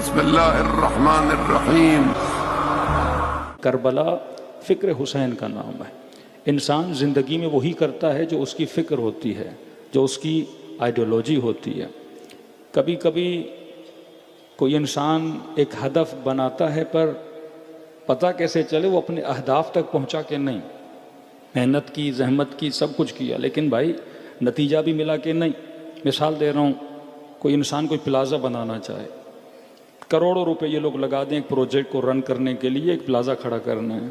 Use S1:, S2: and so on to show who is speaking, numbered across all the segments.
S1: بسم اللہ الرحمن الرحیم۔
S2: کربلا فکر حسین کا نام ہے۔ انسان زندگی میں وہی کرتا ہے جو اس کی فکر ہوتی ہے، جو اس کی آئیڈیالوجی ہوتی ہے۔ کبھی کبھی کوئی انسان ایک ہدف بناتا ہے پر پتہ کیسے چلے وہ اپنے اہداف تک پہنچا کہ نہیں، محنت کی، زحمت کی، سب کچھ کیا، لیکن بھائی نتیجہ بھی ملا کہ نہیں۔ مثال دے رہا ہوں، کوئی انسان کوئی پلازا بنانا چاہے، کروڑوں روپے یہ لوگ لگا دیں ایک پروجیکٹ کو رن کرنے کے لیے، ایک پلازا کھڑا کرنا ہے،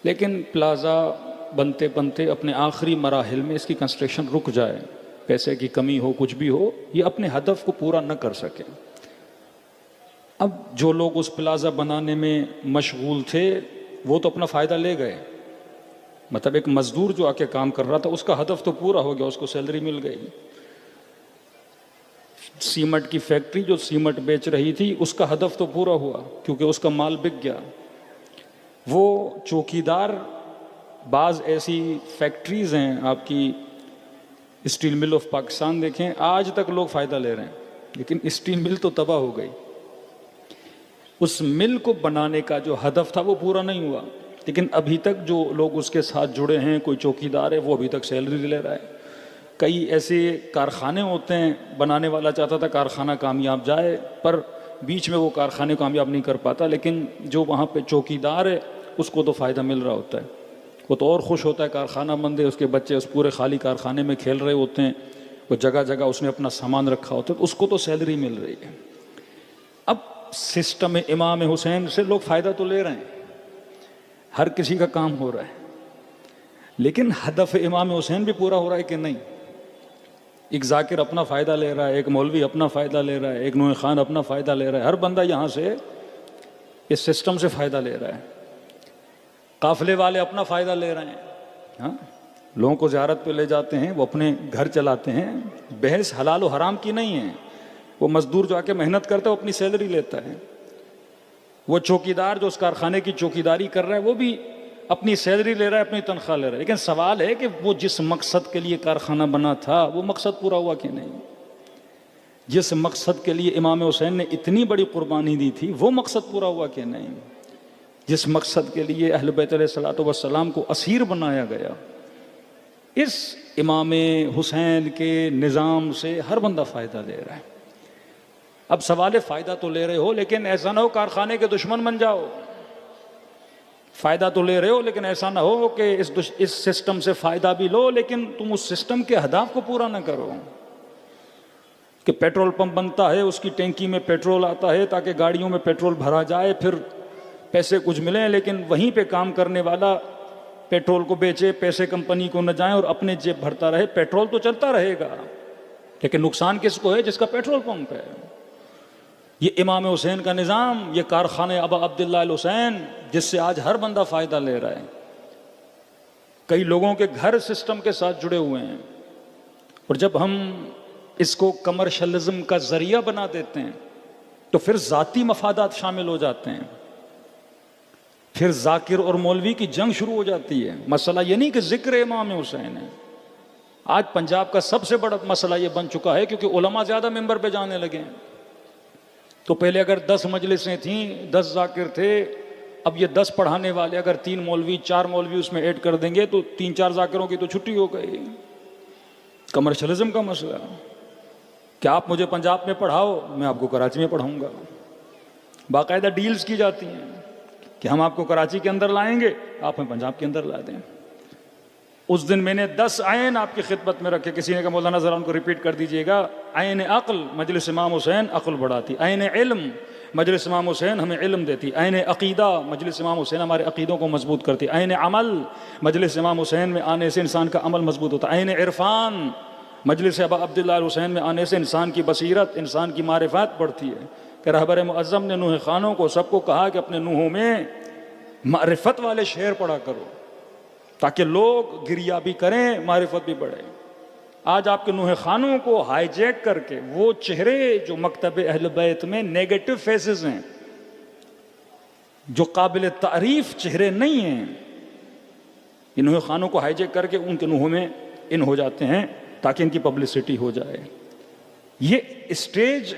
S2: لیکن پلازا بنتے بنتے اپنے آخری مراحل میں اس کی کنسٹرکشن رک جائے، پیسے کی کمی ہو، کچھ بھی ہو، یہ اپنے ہدف کو پورا نہ کر سکے۔ اب جو لوگ اس پلازا بنانے میں مشغول تھے وہ تو اپنا فائدہ لے گئے، مطلب ایک مزدور جو آ کے کام کر رہا تھا اس کا ہدف تو پورا ہو گیا، اس کو سیلری مل گئی۔ سیمنٹ کی فیکٹری جو سیمنٹ بیچ رہی تھی اس کا ہدف تو پورا ہوا کیونکہ اس کا مال بک گیا۔ وہ چوکیدار، بعض ایسی فیکٹریز ہیں، آپ کی اسٹیل مل آف پاکستان دیکھیں، آج تک لوگ فائدہ لے رہے ہیں، لیکن اسٹیل مل تو تباہ ہو گئی۔ اس مل کو بنانے کا جو ہدف تھا وہ پورا نہیں ہوا، لیکن ابھی تک جو لوگ اس کے ساتھ جڑے ہیں، کوئی چوکیدار ہے، وہ ابھی تک سیلری لے رہا ہے۔ کئی ایسے کارخانے ہوتے ہیں، بنانے والا چاہتا تھا کارخانہ کامیاب جائے پر بیچ میں وہ کارخانے کامیاب نہیں کر پاتا، لیکن جو وہاں پہ چوکیدار ہے اس کو تو فائدہ مل رہا ہوتا ہے، وہ تو اور خوش ہوتا ہے، کارخانہ بند ہے، اس کے بچے اس پورے خالی کارخانے میں کھیل رہے ہوتے ہیں، وہ جگہ جگہ اس نے اپنا سامان رکھا ہوتا ہے، اس کو تو سیلری مل رہی ہے۔ اب سسٹم امام حسین سے لوگ فائدہ تو لے رہے ہیں، ہر کسی کا کام ہو رہا ہے، لیکن ہدف امام حسین بھی پورا ہو رہا ہے کہ نہیں؟ ایک ذاکر اپنا فائدہ لے رہا ہے، ایک مولوی اپنا فائدہ لے رہا ہے، ایک نوح خان اپنا فائدہ لے رہا ہے، ہر بندہ یہاں سے اس سسٹم سے فائدہ لے رہا ہے۔ قافلے والے اپنا فائدہ لے رہے ہیں، ہاں، لوگوں کو زیارت پہ لے جاتے ہیں، وہ اپنے گھر چلاتے ہیں، بحث حلال و حرام کی نہیں ہے۔ وہ مزدور جو آ کے محنت کرتا ہے وہ اپنی سیلری لیتا ہے، وہ چوکیدار جو اس کارخانے کی چوکیداری کر رہا ہے وہ بھی اپنی سیلری لے رہا ہے، اپنی تنخواہ لے رہا ہے، لیکن سوال ہے کہ وہ جس مقصد کے لیے کارخانہ بنا تھا وہ مقصد پورا ہوا کہ نہیں؟ جس مقصد کے لیے امام حسین نے اتنی بڑی قربانی دی تھی وہ مقصد پورا ہوا کہ نہیں؟ جس مقصد کے لیے اہل بیت علیہ الصلوۃ والسلام کو اسیر بنایا گیا، اس امام حسین کے نظام سے ہر بندہ فائدہ لے رہا ہے۔ اب سوال ہے فائدہ تو لے رہے ہو لیکن ایسا نہ ہو کارخانے کے دشمن بن جاؤ۔ فائدہ تو لے رہے ہو لیکن ایسا نہ ہو کہ اس سسٹم سے فائدہ بھی لو لیکن تم اس سسٹم کے اہداف کو پورا نہ کرو، کہ پیٹرول پمپ بنتا ہے، اس کی ٹینکی میں پیٹرول آتا ہے تاکہ گاڑیوں میں پیٹرول بھرا جائے، پھر پیسے کچھ ملیں، لیکن وہیں پہ کام کرنے والا پیٹرول کو بیچے، پیسے کمپنی کو نہ جائیں اور اپنے جیب بھرتا رہے۔ پیٹرول تو چلتا رہے گا لیکن نقصان کس کو ہے؟ جس کا پیٹرول پمپ ہے۔ یہ امام حسین کا نظام، یہ کارخانہ ابا عبداللہ الحسین، جس سے آج ہر بندہ فائدہ لے رہا ہے۔ کئی لوگوں کے گھر سسٹم کے ساتھ جڑے ہوئے ہیں، اور جب ہم اس کو کمرشلزم کا ذریعہ بنا دیتے ہیں تو پھر ذاتی مفادات شامل ہو جاتے ہیں، پھر ذاکر اور مولوی کی جنگ شروع ہو جاتی ہے۔ مسئلہ یہ نہیں کہ ذکر امام حسین ہے، آج پنجاب کا سب سے بڑا مسئلہ یہ بن چکا ہے کیونکہ علماء زیادہ ممبر پہ جانے لگے ہیں۔ تو پہلے اگر 10 مجلسیں تھیں، 10 ذاکر تھے، اب یہ 10 پڑھانے والے اگر 3 مولوی 4 مولوی اس میں ایڈ کر دیں گے تو 3-4 ذاکروں کی تو چھٹی ہو گئی۔ کمرشلزم کا مسئلہ کہ آپ مجھے پنجاب میں پڑھاؤ، میں آپ کو کراچی میں پڑھاؤں گا۔ باقاعدہ ڈیلز کی جاتی ہیں کہ ہم آپ کو کراچی کے اندر لائیں گے، آپ ہمیں پنجاب کے اندر لا دیں۔ اس دن میں نے 10 عین آپ کی خدمت میں رکھے، کسی نے کہا مولانا ذرا ان کو ریپیٹ کر دیجئے گا۔ عین عقل مجلس امام حسین عقل بڑھاتی، عین علم مجلس امام حسین ہمیں علم دیتی، عین عقیدہ مجلس امام حسین ہمارے عقیدوں کو مضبوط کرتی، عین عمل مجلس امام حسین میں آنے سے انسان کا عمل مضبوط ہوتا، عین عرفان مجلس ابا عبداللہ الحسین میں آنے سے انسان کی بصیرت، انسان کی معرفت بڑھتی ہے۔ کہ رہبر معظم نے نوح خانوں کو سب کو کہا کہ اپنے نوحوں میں معرفت والے شعر پڑھا کرو تاکہ لوگ گریا بھی کریں، معرفت بھی بڑھے۔ آج آپ کے نوح خانوں کو ہائی جیک کر کے وہ چہرے جو مکتب اہل بیت میں نیگیٹو فیسز ہیں، جو قابل تعریف چہرے نہیں ہیں، یہ نوح خانوں کو ہائی جیک کر کے ان کے نوحوں میں ان ہو جاتے ہیں تاکہ ان کی پبلسٹی ہو جائے۔ یہ اسٹیج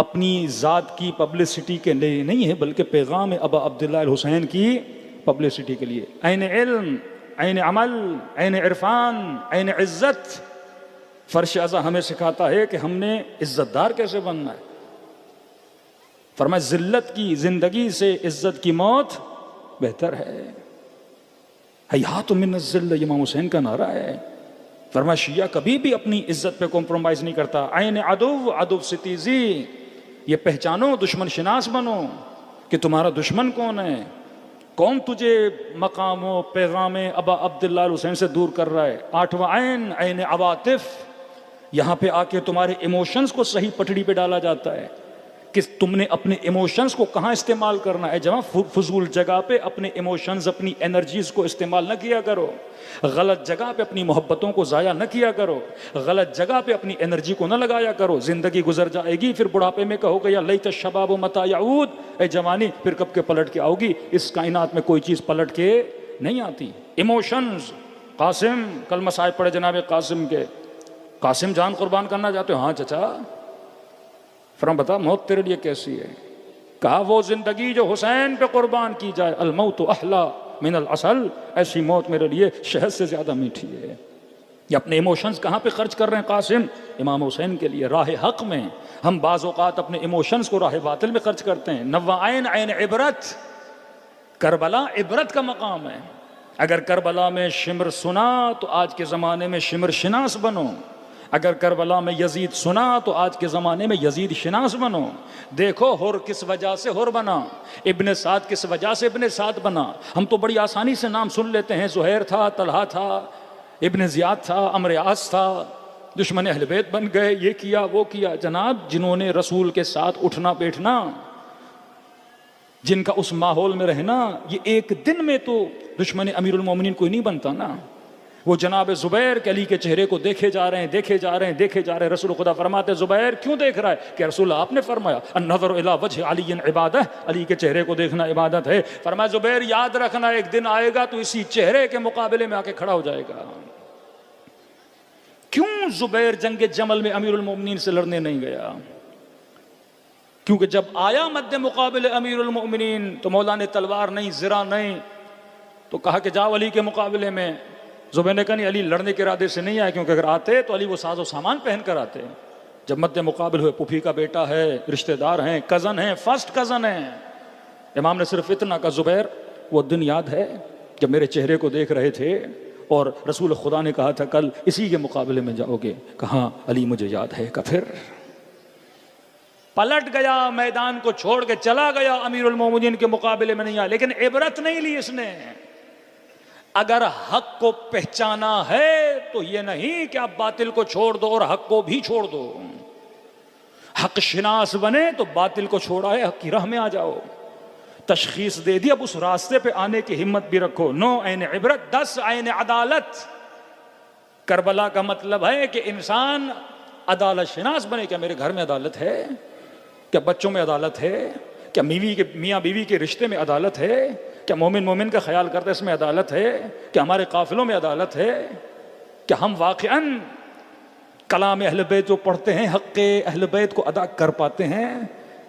S2: اپنی ذات کی پبلسٹی کے لیے نہیں ہے، بلکہ پیغام ابا عبداللہ الحسین کی پبلسٹی کے لیے. عین علم، عین عمل، عین عرفان، عین عزت. فرش ازا ہمیں سکھاتا ہے کہ ہم نے عزت دار کیسے بننا ہے. فرمایا ذلت کی زندگی سے عزت کی موت بہتر ہے. حیات من الذل امام حسین کا نعرہ ہے. فرمایا شیعہ کبھی بھی اپنی عزت پہ کمپرومائز نہیں کرتا. عین عدو، عدو ستیزی. یہ پہچانو، دشمن شناس بنو کہ تمہارا دشمن کون ہے، کون تجھے مقام و پیغام ابا عبداللہ الحسین سے دور کر رہا ہے. 8واں عین، عین عواطف. یہاں پہ آ کے تمہارے ایموشنز کو صحیح پٹڑی پہ ڈالا جاتا ہے کہ تم نے اپنے ایموشنز کو کہاں استعمال کرنا ہے. جہاں فضول جگہ پہ اپنے ایموشنز، اپنی انرجیز کو استعمال نہ کیا کرو. غلط جگہ پہ اپنی محبتوں کو ضائع نہ کیا کرو. غلط جگہ پہ اپنی انرجی کو نہ لگایا کرو. زندگی گزر جائے گی، پھر بڑھاپے میں کہو گے یا لیت الشباب متی یعود، اے جوانی پھر کب کے پلٹ کے آؤ گی. اس کائنات میں کوئی چیز پلٹ کے نہیں آتی. ایموشنز. قاسم کلمہ صاحب پڑھے جناب قاسم کے. قاسم جان قربان کرنا چاہتے ہو؟ ہاں چچا. فرم بتا موت تیرے لیے کیسی ہے؟ کہا وہ زندگی جو حسین پہ قربان کی جائے، الموت احلا من العسل، ایسی موت میرے لیے شہد سے زیادہ میٹھی ہے. یہ اپنے ایموشنز کہاں پہ خرچ کر رہے ہیں قاسم؟ امام حسین کے لیے، راہ حق میں. ہم بعض اوقات اپنے ایموشنز کو راہ باطل میں خرچ کرتے ہیں. 9 عین، عین عبرت. کربلا عبرت کا مقام ہے. اگر کربلا میں شمر سنا تو آج کے زمانے میں شمر شناس بنو. اگر کربلا میں یزید سنا تو آج کے زمانے میں یزید شناس بنو. دیکھو ہر کس وجہ سے ہر بنا، ابن سعد کس وجہ سے ابن سعد بنا. ہم تو بڑی آسانی سے نام سن لیتے ہیں، زہیر تھا، طلحہ تھا، ابن زیاد تھا، عمرو عاص تھا، دشمن اہل بیت بن گئے، یہ کیا وہ کیا. جناب جنہوں نے رسول کے ساتھ اٹھنا بیٹھنا، جن کا اس ماحول میں رہنا، یہ ایک دن میں تو دشمن امیر المومنین کوئی نہیں بنتا نا. وہ جناب زبیر کے علی کے چہرے کو دیکھے جا رہے ہیں، دیکھے جا رہے ہیں، دیکھے جا رہے ہیں. رسول خدا فرماتے زبیر کیوں دیکھ رہا ہے؟ کہ رسول آپ نے فرمایا النظر الی وجہ علی عبادہ، علی کے چہرے کو دیکھنا عبادت ہے. فرمایا زبیر یاد رکھنا ایک دن آئے گا تو اسی چہرے کے مقابلے میں آ کے کھڑا ہو جائے گا. کیوں زبیر جنگ جمل میں امیر المومنین سے لڑنے نہیں گیا؟ کیونکہ جب آیا مد مقابل امیر المومنین تو مولا نے تلوار نہیں، زرہ نہیں، تو کہا کہ جاؤ علی کے مقابلے میں. زبیر نے کہا نہیں، علی لڑنے کے ارادے سے نہیں آئے، کیونکہ اگر آتے تو علی وہ ساز و سامان پہن کر آتے. جب مد مقابل ہوئے، پھوپھی کا بیٹا ہے، رشتہ دار ہیں، کزن ہیں، فرسٹ کزن ہیں. امام نے صرف اتنا کہا زبیر وہ دن یاد ہے جب میرے چہرے کو دیکھ رہے تھے اور رسول خدا نے کہا تھا کل اسی کے مقابلے میں جاؤ گے؟ کہاں علی مجھے یاد ہے. کہ پھر پلٹ گیا، میدان کو چھوڑ کے چلا گیا، امیر المومنین کے مقابلے میں نہیں آیا. لیکن عبرت نہیں لی اس نے. اگر حق کو پہچانا ہے تو یہ نہیں کہ آپ باطل کو چھوڑ دو اور حق کو بھی چھوڑ دو. حق شناس بنے تو باطل کو چھوڑا ہے، حق کی راہ میں آ جاؤ. تشخیص دے دی، اب اس راستے پہ آنے کی ہمت بھی رکھو. 9 عین عبرت، 10 عین عدالت. کربلا کا مطلب ہے کہ انسان عدالت شناس بنے. کیا میرے گھر میں عدالت ہے؟ کیا بچوں میں عدالت ہے؟ کیا میاں بیوی کے رشتے میں عدالت ہے؟ کیا مومن کا خیال کرتے اس میں عدالت ہے؟ کیا ہمارے قافلوں میں عدالت ہے؟ کیا ہم واقعاً کلام اہل بیت جو پڑھتے ہیں حق اہل بیت کو ادا کر پاتے ہیں؟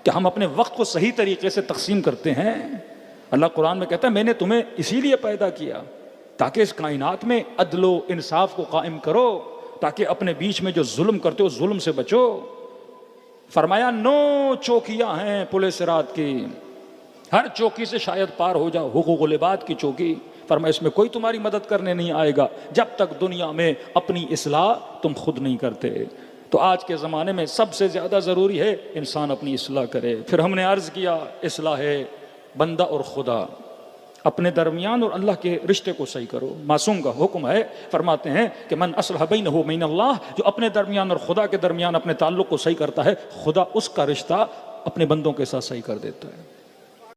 S2: کیا ہم اپنے وقت کو صحیح طریقے سے تقسیم کرتے ہیں؟ اللہ قرآن میں کہتا ہے میں نے تمہیں اسی لیے پیدا کیا تاکہ اس کائنات میں عدل و انصاف کو قائم کرو، تاکہ اپنے بیچ میں جو ظلم کرتے ہو ظلم سے بچو. فرمایا 9 چوکیاں ہیں پل صراط کی، ہر چوکی سے شاید پار ہو جاؤ. حقوق العباد کی چوکی، فرمایا اس میں کوئی تمہاری مدد کرنے نہیں آئے گا جب تک دنیا میں اپنی اصلاح تم خود نہیں کرتے. تو آج کے زمانے میں سب سے زیادہ ضروری ہے انسان اپنی اصلاح کرے. پھر ہم نے عرض کیا اصلاح ہے بندہ اور خدا، اپنے درمیان اور اللہ کے رشتے کو صحیح کرو. معصوم کا حکم ہے، فرماتے ہیں کہ من اصلح بینہ وبین اللہ، جو اپنے درمیان اور خدا کے درمیان اپنے تعلق کو صحیح کرتا ہے، خدا اس کا رشتہ اپنے بندوں کے ساتھ صحیح کر دیتا ہے.